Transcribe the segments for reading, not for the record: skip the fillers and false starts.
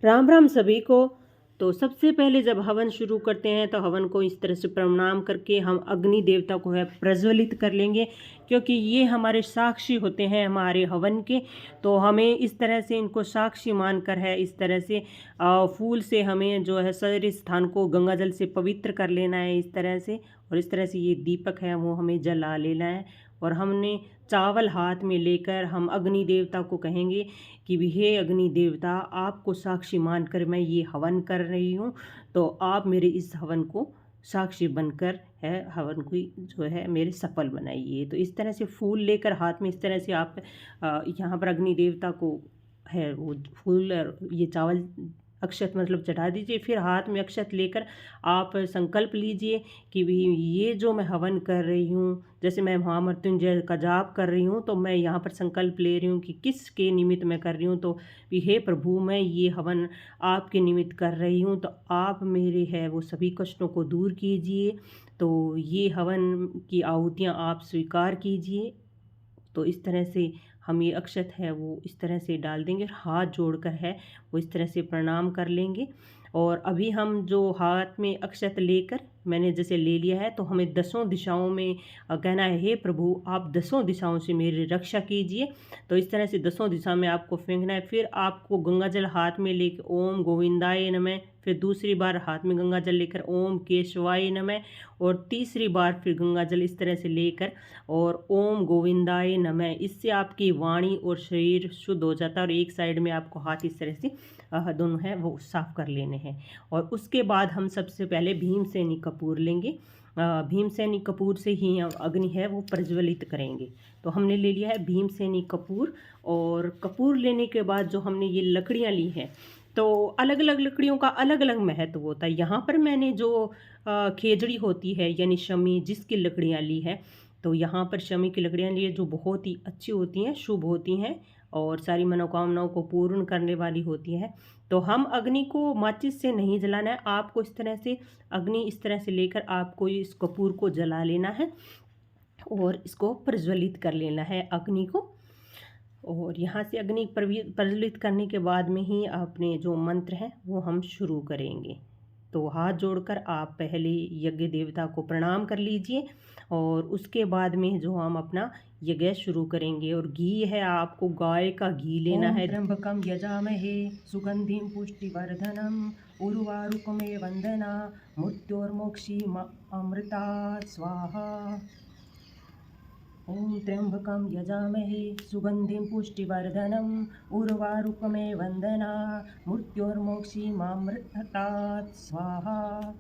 राम राम सभी को। तो सबसे पहले जब हवन शुरू करते हैं तो हवन को इस तरह से प्रणाम करके हम अग्नि देवता को है प्रज्वलित कर लेंगे, क्योंकि ये हमारे साक्षी होते हैं हमारे हवन के। तो हमें इस तरह से इनको साक्षी मानकर है इस तरह से फूल से हमें जो है सारे स्थान को गंगा जल से पवित्र कर लेना है इस तरह से। और इस तरह से ये दीपक है वो हमें जला लेना है। और हमने चावल हाथ में लेकर हम अग्नि देवता को कहेंगे कि भी हे अग्नि देवता, आपको साक्षी मानकर मैं ये हवन कर रही हूँ, तो आप मेरे इस हवन को साक्षी बनकर है हवन को जो है मेरे सफल बनाइए। तो इस तरह से फूल लेकर हाथ में इस तरह से आप यहाँ पर अग्नि देवता को है वो फूल और ये चावल अक्षत मतलब चढ़ा दीजिए। फिर हाथ में अक्षत लेकर आप संकल्प लीजिए कि भी ये जो मैं हवन कर रही हूँ, जैसे मैं महामृत्युंजय का जाप कर रही हूँ, तो मैं यहाँ पर संकल्प ले रही हूँ कि किसके निमित्त मैं कर रही हूँ। तो भी हे प्रभु, मैं ये हवन आपके निमित्त कर रही हूँ, तो आप मेरे है वो सभी कष्टों को दूर कीजिए। तो ये हवन की आहुतियाँ आप स्वीकार कीजिए। तो इस तरह से हम ये अक्षत है वो इस तरह से डाल देंगे और हाथ जोड़कर है वो इस तरह से प्रणाम कर लेंगे। और अभी हम जो हाथ में अक्षत लेकर मैंने जैसे ले लिया है, तो हमें दसों दिशाओं में कहना है हे प्रभु, आप दसों दिशाओं से मेरी रक्षा कीजिए। तो इस तरह से दसों दिशा में आपको फेंकना है। फिर आपको गंगा जल हाथ में लेकर ओम गोविंदाय नमः, फिर दूसरी बार हाथ में गंगा जल लेकर ओम केशवाय नमः, और तीसरी बार फिर गंगा जल इस तरह से लेकर और ओम गोविंदाय नमः। इससे आपकी वाणी और शरीर शुद्ध हो जाता है। और एक साइड में आपको हाथ इस तरह से दोनों है वो साफ कर लेने हैं। और उसके बाद हम सबसे पहले भीमसेनी कपूर लेंगे। भीमसेनी कपूर से ही हम अग्नि है वो प्रज्वलित करेंगे। तो हमने ले लिया है भीमसेनी कपूर। और कपूर लेने के बाद जो हमने ये लकड़ियाँ ली हैं, तो अलग अलग लकड़ियों का अलग अलग महत्व होता है। यहाँ पर मैंने जो खेजड़ी होती है यानी शमी जिसकी लकड़ियाँ ली है, तो यहाँ पर शमी की लकड़ियाँ ली है जो बहुत ही अच्छी होती हैं, शुभ होती हैं और सारी मनोकामनाओं को पूर्ण करने वाली होती है। तो हम अग्नि को माचिस से नहीं जलाना है, आपको इस तरह से अग्नि इस तरह से लेकर आपको इस कपूर को जला लेना है और इसको प्रज्वलित कर लेना है अग्नि को। और यहाँ से अग्नि प्रज्वलित करने के बाद में ही अपने जो मंत्र हैं वो हम शुरू करेंगे। तो हाथ जोड़कर आप पहले यज्ञ देवता को प्रणाम कर लीजिए और उसके बाद में जो हम अपना यज्ञ शुरू करेंगे। और घी है, आपको गाय का घी लेना है। त्र्यंबकम यजामहे सुगंधिम पुष्टिवर्धनम उर्वारुकमे वंदना मृत्योर्मोक्षी अमृता स्वाहा। ओम त्र्यंबकम यजामहे सुगंधिम पुष्टिवर्धनम उर्वारुकमे वंदना मृत्योर्मोक्षीमामृतात् स्वाहा।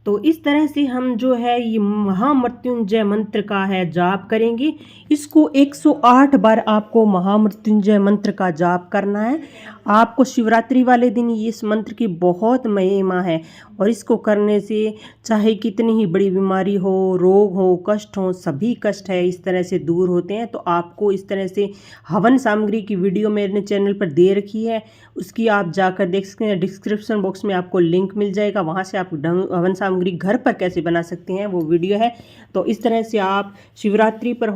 तो इस तरह से हम जो है ये महामृत्युंजय मंत्र का है जाप करेंगे। इसको 108 बार आपको महामृत्युंजय मंत्र का जाप करना है। आपको शिवरात्रि वाले दिन ये इस मंत्र की बहुत महिमा है और इसको करने से चाहे कितनी ही बड़ी बीमारी हो, रोग हो, कष्ट हो, सभी कष्ट है इस तरह से दूर होते हैं। तो आपको इस तरह से हवन सामग्री की वीडियो मैंने चैनल पर दे रखी है, उसकी आप जाकर देख सकते हैं। डिस्क्रिप्शन बॉक्स में आपको लिंक मिल जाएगा, वहाँ से आप हवन सामग्री घर पर कैसे बना सकते हैं वो वीडियो है। तो इस तरह से आप शिवरात्रि पर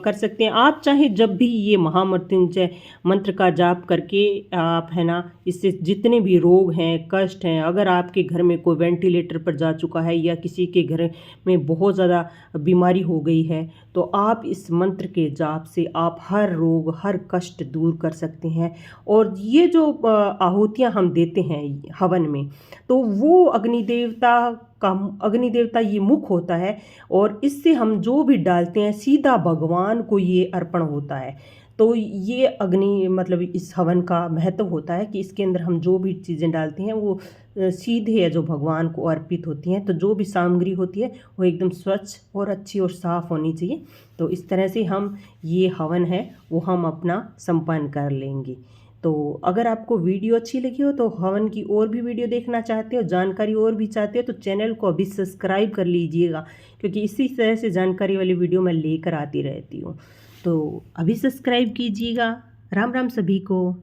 कर सकते हैं। आप चाहे जब भी ये महामृत्युंजय मंत्र का जाप करके आप है ना, इससे जितने भी रोग हैं, कष्ट हैं, अगर आपके घर में कोई वेंटिलेटर पर जा चुका है या किसी के घर में बहुत ज़्यादा बीमारी हो गई है, तो आप इस मंत्र के जाप से आप हर रोग हर कष्ट दूर कर सकते हैं। और ये जो आहुतियाँ हम देते हैं हवन में, तो वो अग्नि देवता ये मुख होता है और इससे हम जो भी डालते हैं सीधा भगवान को ये अर्पण होता है। तो ये अग्नि मतलब इस हवन का महत्व होता है कि इसके अंदर हम जो भी चीज़ें डालते हैं वो सीधे है जो भगवान को अर्पित होती हैं। तो जो भी सामग्री होती है वो एकदम स्वच्छ और अच्छी और साफ़ होनी चाहिए। तो इस तरह से हम ये हवन है वो हम अपना संपन्न कर लेंगे। तो अगर आपको वीडियो अच्छी लगी हो तो हवन की और भी वीडियो देखना चाहते हो, जानकारी और भी चाहते हो, तो चैनल को अभी सब्सक्राइब कर लीजिएगा, क्योंकि इसी तरह से जानकारी वाली वीडियो मैं लेकर आती रहती हूँ। तो अभी सब्सक्राइब कीजिएगा। राम राम सभी को।